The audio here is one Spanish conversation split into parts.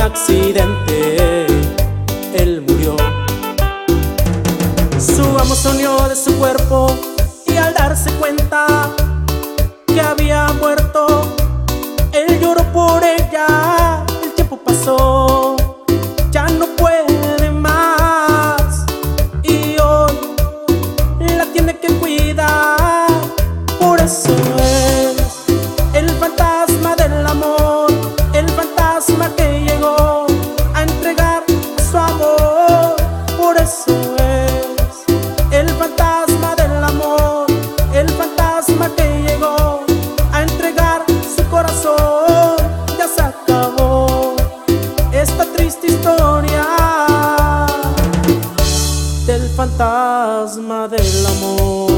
accidente, él murió. Su amo se unió de su cuerpo y al darse cuenta que había muerto, él lloró por ella. El tiempo pasó, ya no puede más y hoy la tiene que cuidar. Por eso es el fantasma del amor, el fantasma que llegó a entregar su amor. Por eso es el fantasma del amor, el fantasma que llegó a entregar su corazón. Ya se acabó esta triste historia del fantasma del amor.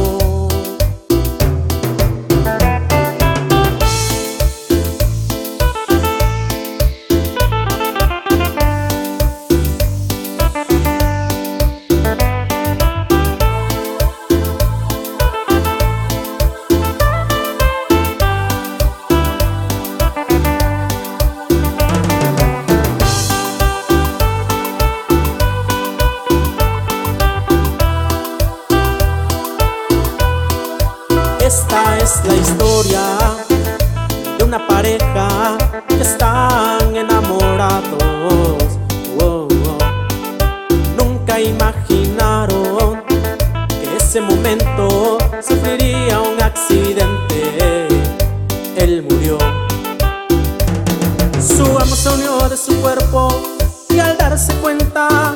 Esta es la historia de una pareja que están enamorados. Oh, oh. Nunca imaginaron que ese momento sufriría un accidente. Él murió. Su amo se unió de su cuerpo y al darse cuenta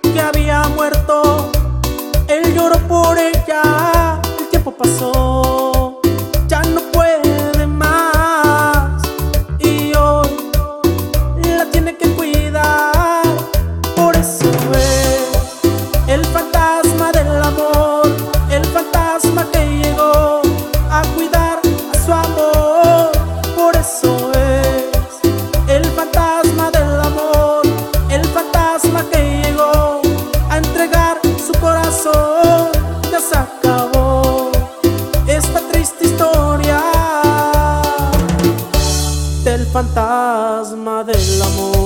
que había muerto, él lloró por ella. El tiempo pasó, ya no puede más y hoy la tiene que cuidar. Por eso es el fantasma del amor, el fantasma que llegó a cuidar a su amor. Por eso es el fantasma del amor, el fantasma que llegó a entregar su corazón. Ya se acabó esta triste historia del fantasma del amor.